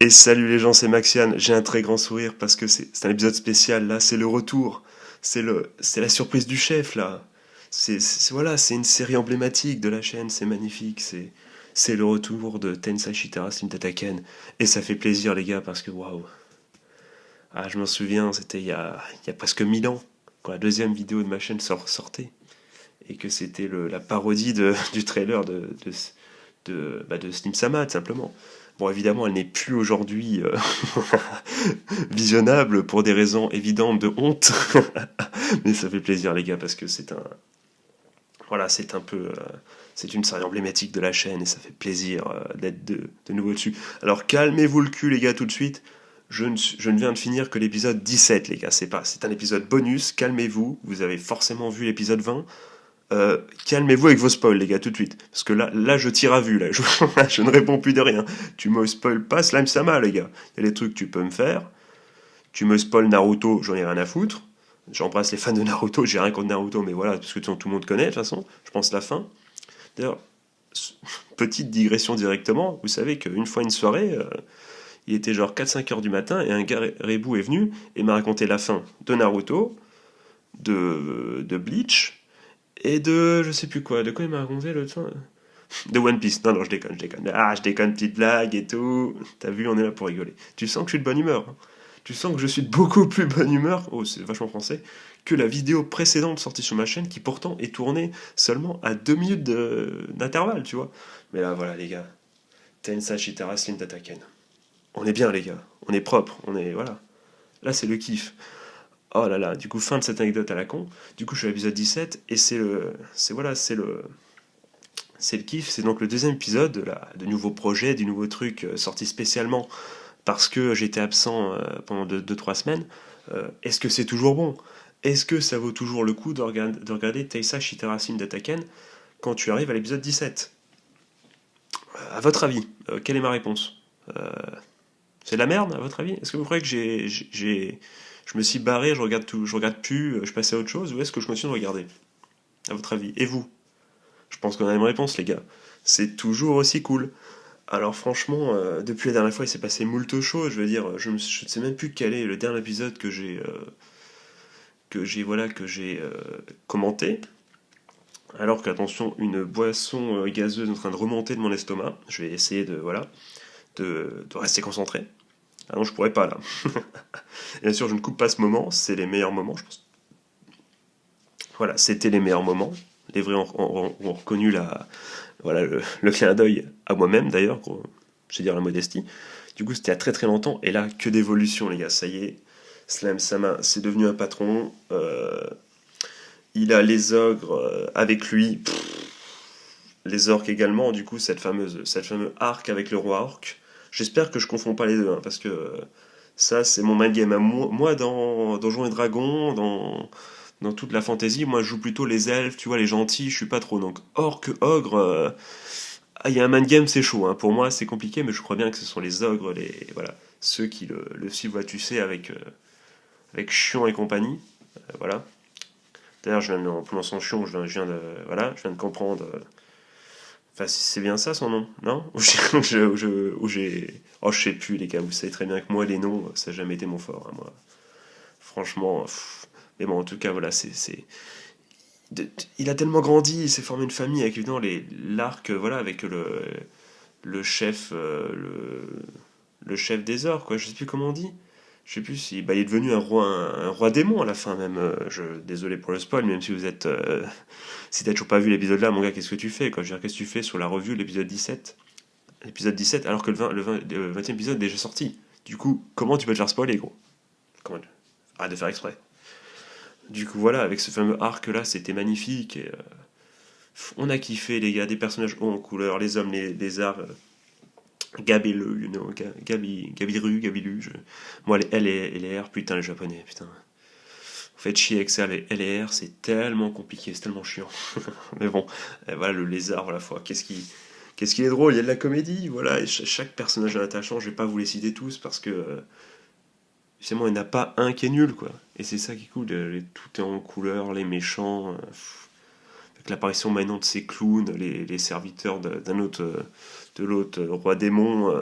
Et salut les gens, c'est Maxiane. J'ai un très grand sourire parce que c'est un épisode spécial là, c'est le retour. C'est la surprise du chef là. Voilà, c'est une série emblématique de la chaîne, c'est magnifique, c'est le retour de Tensai Shitara Slim Tataken et ça fait plaisir les gars parce que waouh. Ah, je m'en souviens, c'était il y a presque 1000 ans quand la deuxième vidéo de ma chaîne sortait et que c'était la parodie du trailer de Slim Sama, tout simplement. Bon, évidemment, elle n'est plus aujourd'hui visionnable pour des raisons évidentes de honte, mais ça fait plaisir, les gars, parce que voilà, c'est une série emblématique de la chaîne et ça fait plaisir d'être de nouveau dessus. Alors calmez-vous le cul, les gars, tout de suite. Je ne viens de finir que l'épisode 17, les gars. C'est un épisode bonus. Calmez-vous. Vous avez forcément vu l'épisode 20. Calmez-vous avec vos spoils, les gars, tout de suite. Parce que là je tire à vue, là. Je ne réponds plus de rien. Tu me spoil pas Slime Sama, les gars. Il y a des trucs que tu peux me faire. Tu me spoil Naruto, j'en ai rien à foutre. J'embrasse les fans de Naruto, j'ai rien contre Naruto, mais voilà, parce que tout le monde connaît, de toute façon. Je pense la fin. D'ailleurs, petite digression directement, vous savez qu'une fois une soirée, il était genre 4-5 heures du matin, et un gars Rebou est venu et m'a raconté la fin de Naruto, de Bleach, et de je sais plus quoi. De quoi il m'a raconté le temps de One Piece. Non, non, je déconne. Ah, je déconne, petite blague et tout. T'as vu, on est là pour rigoler. Tu sens que je suis de bonne humeur. Hein. Tu sens que je suis de beaucoup plus bonne humeur, oh, c'est vachement français, que la vidéo précédente sortie sur ma chaîne qui pourtant est tournée seulement à 2 minutes d'intervalle, tu vois. Mais là, voilà, les gars. Tensa Shitara Slim Tataken. On est bien, les gars. On est propre. On est. Voilà. Là, c'est le kiff. Oh là là, du coup, fin de cette anecdote à la con. Du coup, je suis à l'épisode 17 et c'est le. C'est voilà, c'est le kiff. C'est donc le deuxième épisode de nouveaux projets, du nouveau truc sorti spécialement parce que j'étais absent pendant 2-3 semaines. Est-ce que c'est toujours bon? Est-ce que ça vaut toujours le coup de regarder Teisa Shitarasim d'Ataken quand tu arrives à l'épisode 17? À votre avis, quelle est ma réponse? Euh, c'est de la merde, à votre avis? Est-ce que vous croyez que je me suis barré, je regarde plus, je passais à autre chose, ou est-ce que je continue de regarder? À votre avis? Et vous? Je pense qu'on a la même réponse, les gars. C'est toujours aussi cool. Alors franchement, depuis la dernière fois, il s'est passé moult choses. Je veux dire, je ne sais même plus quel est le dernier épisode que j'ai commenté. Alors qu'attention, une boisson gazeuse est en train de remonter de mon estomac. Je vais essayer de rester concentré. Ah non, je pourrais pas là. Et bien sûr, je ne coupe pas ce moment. C'est les meilleurs moments, je pense. Voilà, c'était les meilleurs moments. Les vrais ont reconnu voilà, le clin d'œil à moi-même d'ailleurs, je veux dire la modestie. Du coup, c'était à très très longtemps, et là, que d'évolution, les gars, ça y est. Slam Sama, c'est devenu un patron. Il a les ogres avec lui. Les orques également, du coup, cette fameuse arc avec le roi orc. J'espère que je confonds pas les deux, hein, parce que ça, c'est mon mind game. Moi, dans Donjons et Dragons, dans toute la fantasy, moi, je joue plutôt les elfes, tu vois, les gentils, je suis pas trop. Donc, orc, ogre, il y a un mind game, c'est chaud. Hein. Pour moi, c'est compliqué, mais je crois bien que ce sont les ogres, voilà, ceux qui le suivent, tu sais, avec Chion et compagnie. Voilà. D'ailleurs, en prononçant Chion, voilà, je viens de comprendre. Enfin, c'est bien ça son nom, non? Oh, je sais plus, les gars, vous savez très bien que moi, les noms, ça n'a jamais été mon fort, hein, moi. Franchement, mais bon, en tout cas, voilà, il a tellement grandi, il s'est formé une famille avec évidemment l'arc, voilà, avec le chef, le chef des orques, quoi. Je sais plus comment on dit. Je sais plus si, bah, il est devenu un roi démon à la fin même. Désolé pour le spoil, même si si t'as toujours pas vu l'épisode là, mon gars, qu'est-ce que tu fais, quoi? Je veux dire, qu'est-ce que tu fais sur la revue de l'épisode 17? L'épisode 17, alors que le 20e épisode est déjà sorti. Du coup, comment tu peux te faire spoiler, gros? Comment Arrête de faire exprès. Du coup, voilà, avec ce fameux arc là, c'était magnifique. Et, on a kiffé, les gars, des personnages hauts en couleur, les hommes, les arts. Gabilu, you know, Gabiru, Gabilu. Moi, les L et les R, putain, les japonais, putain. Vous faites chier avec ça, les L et R, c'est tellement compliqué, c'est tellement chiant. Mais bon, voilà, le lézard, voilà, qu'est-ce qu'il est drôle, il y a de la comédie, voilà, et chaque personnage est attachant, je vais pas vous les citer tous parce que, finalement, il n'y en a pas un qui est nul, quoi. Et c'est ça qui est cool, tout est en couleur, les méchants, avec l'apparition maintenant de ces clowns, les serviteurs d'un autre, de l'autre roi démon,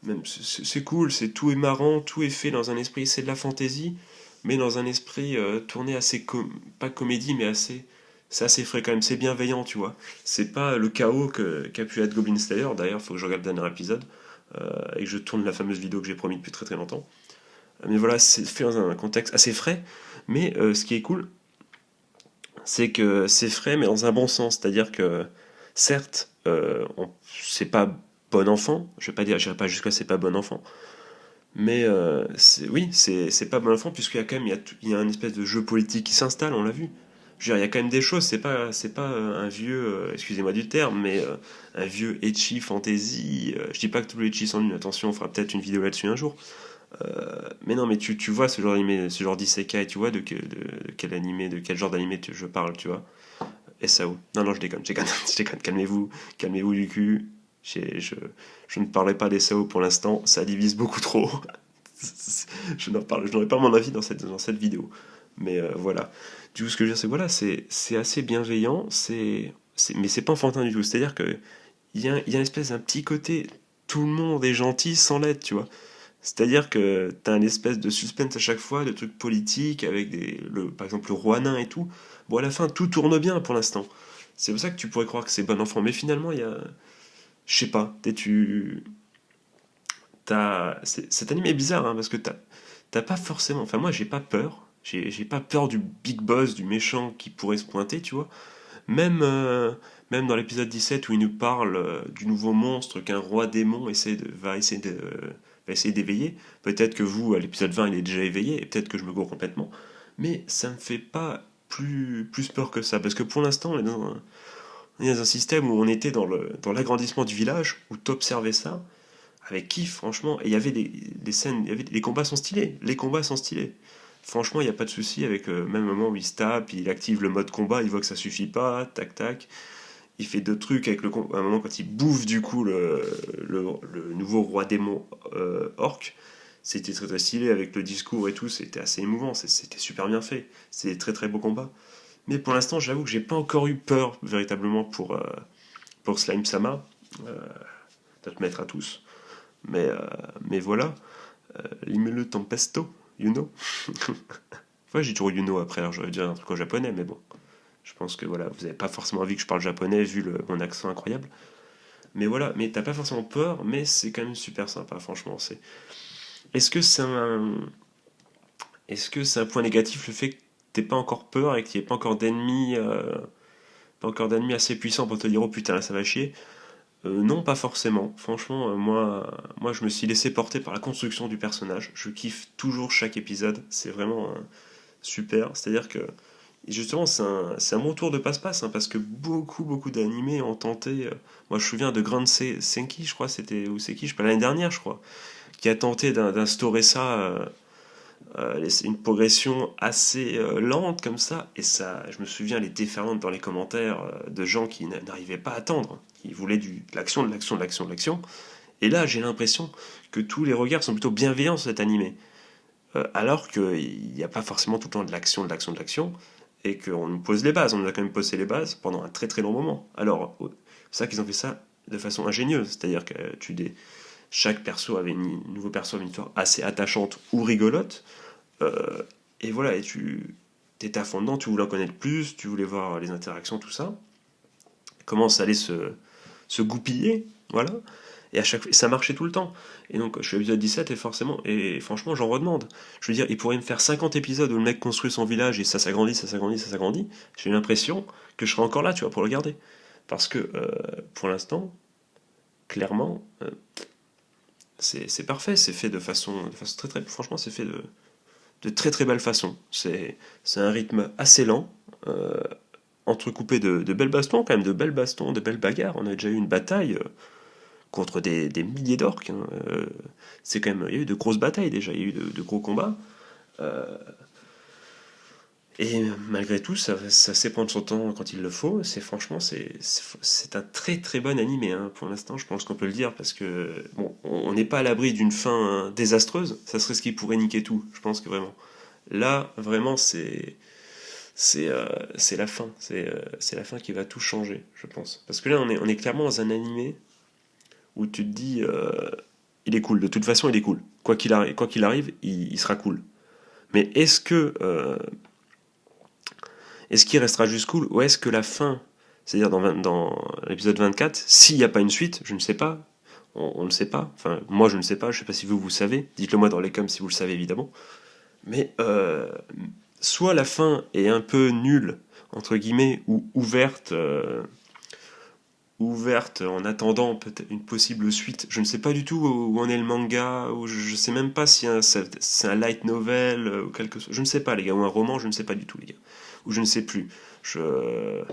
Même c'est cool, tout est marrant, tout est fait dans un esprit, c'est de la fantaisie, mais dans un esprit tourné assez pas comédie, mais c'est assez frais quand même, c'est bienveillant, tu vois. C'est pas le chaos qu'a pu être Goblin Slayer. D'ailleurs, faut que je regarde le dernier épisode et que je tourne la fameuse vidéo que j'ai promis depuis très très longtemps. Mais voilà, c'est fait dans un contexte assez frais. Mais ce qui est cool, c'est que c'est frais, mais dans un bon sens. C'est-à-dire que, certes, c'est pas bon enfant. Je vais pas dire, j'irai pas jusqu'à c'est pas bon enfant. Mais oui, c'est pas bon enfant, puisqu'il y a quand même il y a un espèce de jeu politique qui s'installe, on l'a vu. Je veux dire, il y a quand même des choses, c'est pas un vieux, excusez-moi du terme, mais un vieux etchi fantasy. Je dis pas que tous les etchis sont nuls, attention, on fera peut-être une vidéo là-dessus un jour. Mais non, mais tu vois ce genre d'animé, ce genre d'isekai, tu vois de quel animé, de quel genre d'animé je parle, tu vois. SAO. Non, non, je déconne, je déconne, calmez-vous du cul. Je ne parlerai pas des SAO pour l'instant, ça divise beaucoup trop. Je n'aurai pas mon avis dans cette vidéo. Mais voilà. Du coup, ce que je veux dire, c'est voilà, c'est assez bienveillant, mais c'est pas enfantin du tout. C'est-à-dire que il y a une espèce d'un petit côté, tout le monde est gentil sans l'être, tu vois. C'est-à-dire que t'as une espèce de suspense à chaque fois, de trucs politiques, avec par exemple le roi nain et tout. Bon, à la fin, tout tourne bien pour l'instant. C'est pour ça que tu pourrais croire que c'est bon enfant. Mais finalement, il y a. Je sais pas. Cet anime est bizarre, hein, parce que t'as pas forcément. Enfin, moi, j'ai pas peur. J'ai pas peur du big boss, du méchant qui pourrait se pointer, tu vois. Même dans l'épisode 17 où il nous parle du nouveau monstre qu'un roi démon va essayer d'éveiller. Peut-être que vous, à l'épisode 20, il est déjà éveillé, et peut-être que je me gourre complètement. Mais ça me fait pas plus peur que ça. Parce que pour l'instant, on est dans un système où on était dans l'agrandissement du village, où t'observais ça, avec kiff, franchement. Et il y avait des scènes, les combats sont stylés. Les combats sont stylés. Franchement, il n'y a pas de souci avec même un moment où il se tape, il active le mode combat, il voit que ça suffit pas, tac tac. Il fait deux trucs avec à un moment quand il bouffe du coup le nouveau roi démon orc. C'était très très stylé avec le discours et tout, c'était assez émouvant, c'était super bien fait. C'était très très beau combat. Mais pour l'instant, j'avoue que j'ai pas encore eu peur véritablement pour Slime Sama. Euh, Peut-être mettre à tous. Mais voilà. Limele Tempesto, you know. Ouais, j'ai toujours you know après, alors j'aurais dire un truc en japonais, mais bon. Je pense que voilà, vous n'avez pas forcément envie que je parle japonais vu mon accent incroyable. Mais voilà, mais t'as pas forcément peur, mais c'est quand même super sympa, franchement. Est-ce que c'est un... Est-ce que c'est un point négatif le fait que t'aies pas encore peur et qu'il n'y ait pas encore d'ennemis assez puissants pour te dire oh putain là ça va chier. Non, pas forcément. Franchement, moi, je me suis laissé porter par la construction du personnage. Je kiffe toujours chaque épisode. C'est vraiment super. C'est-à-dire que justement, c'est un bon tour de passe-passe, hein, parce que beaucoup d'animés ont tenté. Moi, je me souviens de Grand Senki, je crois, c'était ou Seki, je sais pas, l'année dernière, je crois, qui a tenté d'instaurer ça, une progression assez lente comme ça. Et ça, je me souviens les déferlantes dans les commentaires de gens qui n'arrivaient pas à attendre, qui voulaient de l'action, de l'action, de l'action, de l'action. Et là, j'ai l'impression que tous les regards sont plutôt bienveillants sur cet animé. Alors qu'il n'y a pas forcément tout le temps de l'action, de l'action, de l'action, et qu'on nous pose les bases. On nous a quand même posé les bases pendant un très très long moment. Alors, c'est ça qu'ils ont fait ça de façon ingénieuse, c'est-à-dire que chaque perso avait nouveau perso avait une histoire assez attachante ou rigolote, euh, et voilà, et tu étais à fond dedans, tu voulais en connaître plus, tu voulais voir les interactions, tout ça. Comment ça allait se goupiller, voilà. Et à chaque fois, ça marchait tout le temps. Et donc, je suis à l'épisode 17 et franchement, j'en redemande. Je veux dire, il pourrait me faire 50 épisodes où le mec construit son village et ça s'agrandit, ça s'agrandit, ça s'agrandit. J'ai l'impression que je serai encore là, tu vois, pour le garder. Parce que, pour l'instant, clairement, c'est parfait. C'est fait de façon très très. Franchement, c'est fait de très très belle façon. C'est un rythme assez lent. Entrecoupé de belles bastons, quand même, de belles bastons, de belles bagarres. On a déjà eu une bataille contre des milliers d'orques, hein. C'est quand même, il y a eu de grosses batailles déjà, il y a eu de gros combats. Euh, et malgré tout, ça sait prendre son temps quand il le faut. Franchement, c'est un très très bon animé, hein, pour l'instant. Je pense qu'on peut le dire parce que bon, on n'est pas à l'abri d'une fin désastreuse. Ça serait ce qui pourrait niquer tout. Je pense que vraiment. Là, vraiment, c'est la fin. C'est la fin qui va tout changer, je pense. Parce que là, on est clairement dans un animé où tu te dis, il est cool. De toute façon, il est cool. Quoi qu'il arrive, il sera cool. Mais est-ce qu'il restera juste cool, ou est-ce que la fin, c'est-à-dire dans l'épisode 24, s'il n'y a pas une suite, je ne sais pas, on ne sait pas, enfin moi je ne sais pas, je ne sais pas si vous savez, dites-le moi dans les coms si vous le savez évidemment, mais soit la fin est un peu nulle, entre guillemets, ou ouverte en attendant peut-être une possible suite. Je ne sais pas du tout où en est le manga, ou je ne sais même pas si c'est un light novel ou quelque chose. Je ne sais pas les gars, ou un roman, je ne sais pas du tout les gars. Ou je ne sais plus. Je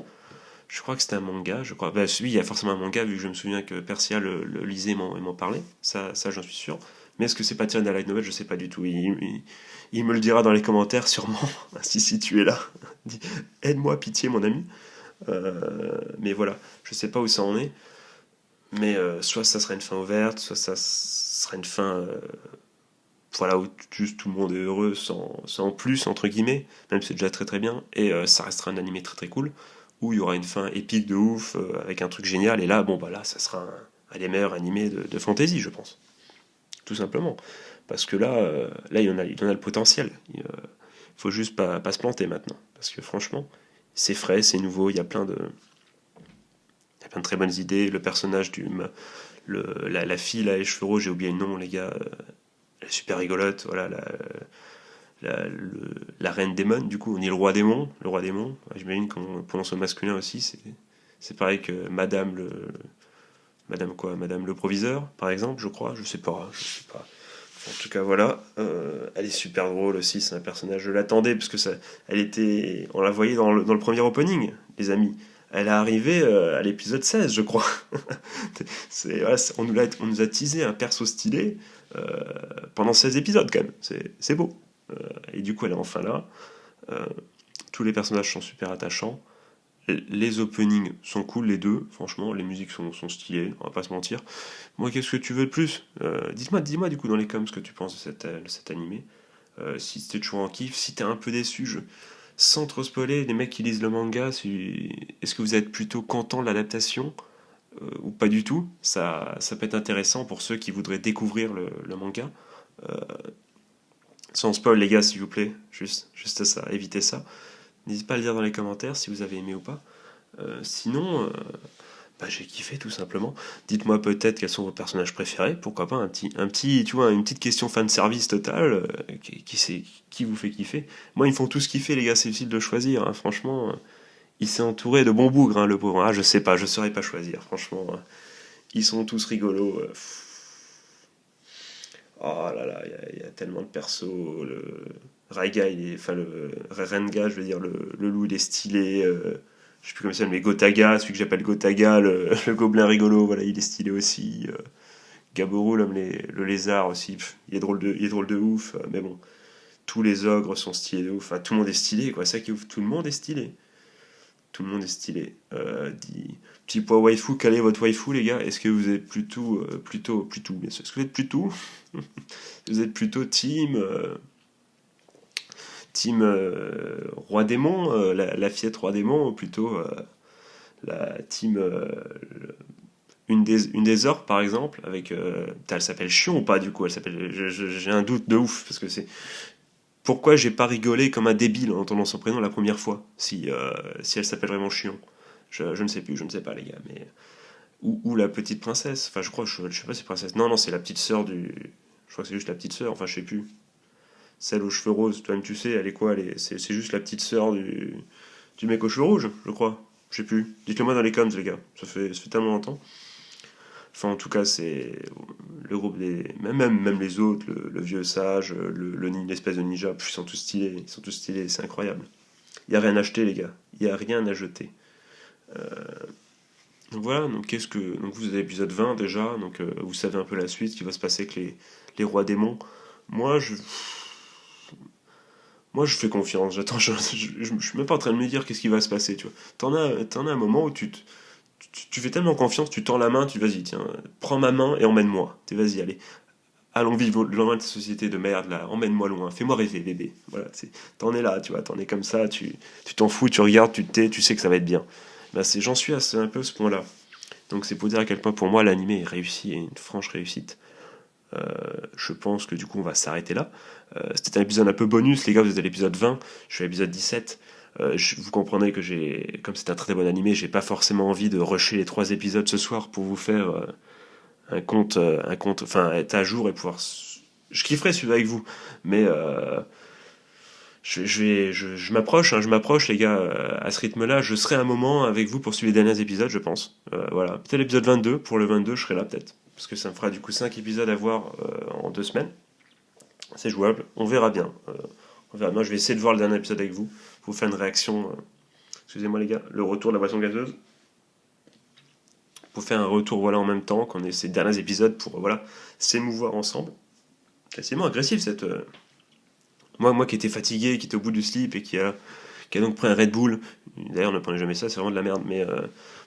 crois que c'était un manga, je crois. Ben, oui, il y a forcément un manga, vu que je me souviens que Persia le lisait et m'en parlait. Ça j'en suis sûr. Mais est-ce que c'est pas tiré d'un light novel? Je sais pas du tout. Il me le dira dans les commentaires, sûrement. Si tu es là. Aide-moi, pitié, mon ami. Mais voilà, je sais pas où ça en est. Mais soit ça sera une fin ouverte, soit ça sera une fin voilà, où juste tout le monde est heureux sans plus, entre guillemets, même si c'est déjà très très bien, et ça restera un animé très très cool, où il y aura une fin épique de ouf, avec un truc génial, et là, bon, bah là, ça sera un des meilleurs animés de fantasy, je pense. Tout simplement. Parce que là il en a le potentiel. Il faut juste pas se planter maintenant. Parce que franchement, c'est frais, c'est nouveau, il y a plein de très bonnes idées. Le personnage la fille là, les cheveux roses, j'ai oublié le nom, les gars, elle est super rigolote. Voilà, la reine démon, du coup, on dit le roi démon. Le roi démon, ouais, j'imagine qu'on prononce au masculin aussi. C'est pareil que Madame quoi, Madame le proviseur, par exemple, je crois, je sais pas. En tout cas, voilà, elle est super drôle aussi. C'est un personnage, je l'attendais parce que on la voyait dans le premier opening, les amis. Elle est arrivée à l'épisode 16, je crois. Voilà, on nous a teasé un perso stylé pendant 16 épisodes, quand même. C'est beau. Et du coup, elle est enfin là. Euh, tous les personnages sont super attachants. Les openings sont cool, les deux. Franchement, les musiques sont stylées, on va pas se mentir. Moi, qu'est-ce que tu veux de plus? Dis-moi du coup dans les coms ce que tu penses de cet animé. Si t'es toujours en kiff, si t'es un peu déçu, sans trop spoiler, les mecs qui lisent le manga, est-ce que vous êtes plutôt content de l'adaptation ou pas du tout? Ça peut être intéressant pour ceux qui voudraient découvrir le manga. Euh, Sans spoil, les gars, s'il vous plaît. Juste ça, évitez ça. N'hésitez pas à le dire dans les commentaires si vous avez aimé ou pas. Sinon, bah, j'ai kiffé tout simplement. Dites-moi peut-être quels sont vos personnages préférés. Pourquoi pas tu vois, une petite question fan service totale. Qui vous fait kiffer? Moi, ils me font tous kiffer, les gars. C'est difficile de choisir. Hein. Franchement, il s'est entouré de bons bougres, hein, le pauvre. Ah, je sais pas, je saurais pas choisir. Franchement, ils sont tous rigolos. Oh là là, il y a tellement de persos. Le Raiga, enfin le Renga, je veux dire, le loup, il est stylé. Je sais plus comment il s'appelle, mais Gotaga, celui que j'appelle Gotaga, le gobelin rigolo, voilà, il est stylé aussi. Gaboru, le lézard aussi, il est drôle de ouf. Mais bon, tous les ogres sont stylés de ouf. Enfin, tout le monde est stylé, quoi. C'est ça qui est ouf, tout le monde est stylé. Tout le monde est stylé. Petit point waifu, quel est votre waifu, les gars? Est-ce que vous êtes plutôt, bien sûr. Est-ce que vous êtes plutôt, vous êtes plutôt team roi démon, la fillette roi démon, ou plutôt la team une des orques par exemple, avec elle s'appelle Chion ou pas du coup? Elle s'appelle, j'ai un doute de ouf parce que c'est pourquoi j'ai pas rigolé comme un débile en entendant son prénom la première fois si elle s'appelle vraiment Chion. Je ne sais plus, je ne sais pas les gars, mais ou la petite princesse. Enfin, je sais pas si c'est princesse. Non, non, c'est la petite sœur du. Je crois que c'est juste la petite sœur. Enfin, je sais plus. Celle aux cheveux roses. Toi-même, tu sais, elle est quoi? C'est juste la petite sœur du mec aux cheveux rouges, je crois. Je sais plus. Dites-le moi dans les coms, les gars. Ça fait tellement longtemps. Enfin, en tout cas, c'est le groupe des. Même les autres, le vieux sage, l'espèce de ninja, ils sont tous stylés. Ils sont tous stylés, c'est incroyable. Il n'y a rien à acheter, les gars. Il n'y a rien à jeter. Donc voilà, donc vous avez l'épisode 20 déjà, donc vous savez un peu la suite, ce qui va se passer avec les rois démons. Moi je moi je fais confiance, j'attends, je suis même pas en train de me dire qu'est-ce qui va se passer, tu vois. T'en as un moment où tu fais tellement confiance, tu tends la main, vas-y, tiens, prends ma main et emmène-moi. Vas-y, allez. Allons vivre loin de cette société de merde là, emmène-moi loin, fais-moi rêver bébé. Voilà, t'en es là, tu vois, t'en es comme ça, tu t'en fous, tu regardes, tu te tais, tu sais que ça va être bien. Ben, j'en suis un peu à ce point-là. Donc c'est pour dire à quel point pour moi l'anime est réussi et une franche réussite. Je pense que du coup on va s'arrêter là. C'était un épisode un peu bonus, les gars, vous êtes à l'épisode 20, je suis à l'épisode 17. Vous comprenez que comme c'est un très bon animé, j'ai pas forcément envie de rusher les 3 épisodes ce soir pour vous faire enfin être à jour et pouvoir. Je kifferais suivre avec vous, mais je m'approche, hein, je m'approche les gars, à ce rythme-là, je serai un moment avec vous pour suivre les derniers épisodes, je pense. Voilà, peut-être l'épisode 22, pour le 22 je serai là peut-être, parce que ça me fera du coup 5 épisodes à voir en 2 semaines. C'est jouable, on verra bien. On verra bien, je vais essayer de voir le dernier épisode avec vous, vous faire une réaction. Excusez-moi les gars, le retour de la boisson gazeuse. Pour faire un retour voilà en même temps qu'on ait ces derniers épisodes pour voilà s'émouvoir ensemble. C'est quasiment agressif cette. Moi qui étais fatigué, qui était au bout du slip et qui a donc pris un Red Bull. D'ailleurs ne prenez jamais ça, c'est vraiment de la merde. Mais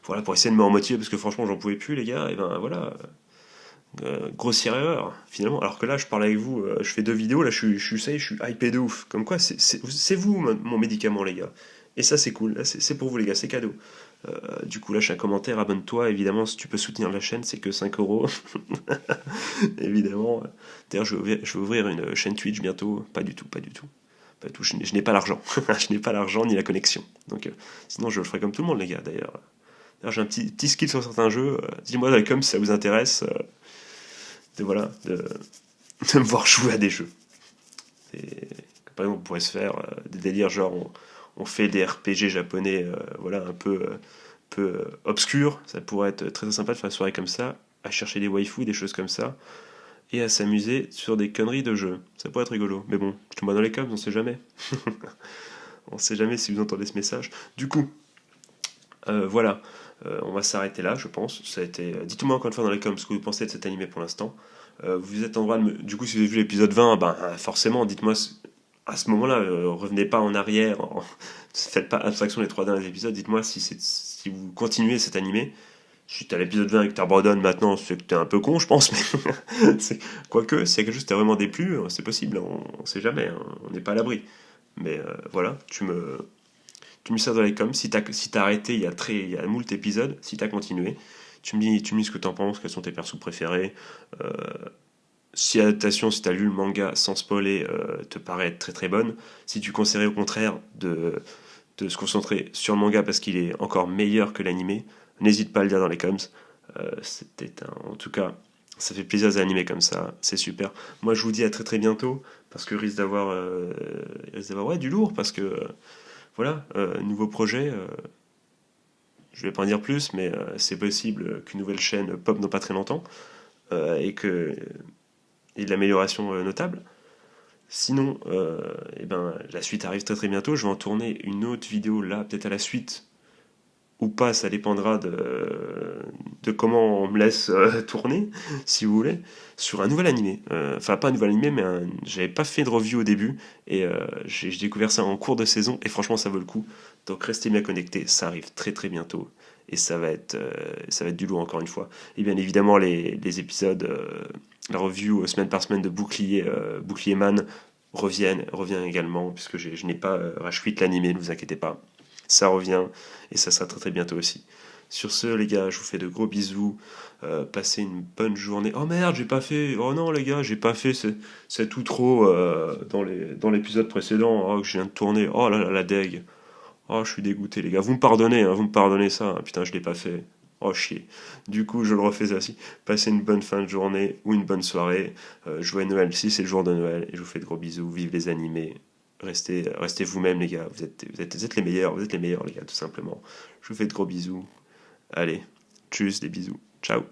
voilà pour essayer de me remotiver parce que franchement j'en pouvais plus les gars. Et ben voilà. Grossière erreur finalement, alors que là je parle avec vous, je fais 2 vidéos, là je suis hypé de ouf, comme quoi c'est vous mon médicament les gars, et ça c'est cool, là c'est pour vous les gars, c'est cadeau. Du coup lâche un commentaire, abonne-toi, évidemment si tu peux soutenir la chaîne c'est que 5 €. Évidemment, d'ailleurs je vais ouvrir une chaîne Twitch bientôt, pas du tout, je n'ai pas l'argent, je n'ai pas l'argent ni la connexion, donc sinon je le ferai comme tout le monde les gars, d'ailleurs j'ai un petit skill sur certains jeux, dis-moi dans les coms si ça vous intéresse, voilà, de me voir jouer à des jeux. Par exemple, on pourrait se faire des délires genre on fait des RPG japonais, voilà, un peu obscurs. Ça pourrait être très sympa de faire une soirée comme ça, à chercher des waifus, des choses comme ça, et à s'amuser sur des conneries de jeux. Ça pourrait être rigolo. Mais bon, tout le monde dans les coms, on sait jamais. On sait jamais si vous entendez ce message. Du coup, voilà. On va s'arrêter là, je pense. Ça a été. Dites-moi encore une fois dans les coms ce que vous pensez de cet animé pour l'instant. Vous êtes en droit de Du coup, si vous avez vu l'épisode 20, ben, forcément, dites-moi à ce moment-là, revenez pas en arrière, faites pas abstraction des 3 derniers épisodes, dites-moi si vous continuez cet animé. Si t'es à l'épisode 20 et que t'abandonnes maintenant, c'est que t'es un peu con, je pense, mais quoique, s'il y a quelque chose qui t'a vraiment déplu, c'est possible, on sait jamais, hein, on n'est pas à l'abri. Mais voilà, tu me dis ça dans les coms, si t'as arrêté il y a moult épisodes, si t'as continué, tu me dis ce que t'en penses, quels sont tes persos préférés, si l'adaptation, si t'as lu le manga sans spoiler, te paraît être très très bonne, si tu conseillerais au contraire de se concentrer sur le manga parce qu'il est encore meilleur que l'animé, n'hésite pas à le dire dans les coms. En tout cas, ça fait plaisir d'animer comme ça, c'est super. Moi je vous dis à très très bientôt, parce que risque d'avoir ouais, du lourd, parce que voilà, nouveau projet, je vais pas en dire plus, mais c'est possible qu'une nouvelle chaîne pop dans pas très longtemps, et de l'amélioration notable. Sinon, la suite arrive très très bientôt. Je vais en tourner une autre vidéo là, peut-être à la suite ou pas, ça dépendra de comment on me laisse tourner, si vous voulez, sur un nouvel animé. Enfin, pas un nouvel animé, mais j'avais pas fait de review au début, et j'ai découvert ça en cours de saison, et franchement, ça vaut le coup. Donc, restez bien connectés, ça arrive très très bientôt, et ça va être du lourd encore une fois. Et bien évidemment, les épisodes, la review semaine par semaine de Bouclier Man revient également, puisque je n'ai pas rage quit l'animé, ne vous inquiétez pas. Ça revient et ça sera très très bientôt aussi. Sur ce les gars, je vous fais de gros bisous, passez une bonne journée. Oh merde, j'ai pas fait, oh non les gars, j'ai pas fait cet outro dans l'épisode précédent que je viens de tourner. Oh là là, la deg. Oh, je suis dégoûté les gars, vous me pardonnez, hein, vous me pardonnez ça, hein. Putain je l'ai pas fait. Oh chier. Du coup, je le refais aussi. Passez une bonne fin de journée ou une bonne soirée. Joyeux Noël si c'est le jour de Noël. Et je vous fais de gros bisous. Vive les animés. Restez vous-même les gars, vous êtes les meilleurs les gars, tout simplement. Je vous fais de gros bisous. Allez, tchuss, des bisous. Ciao.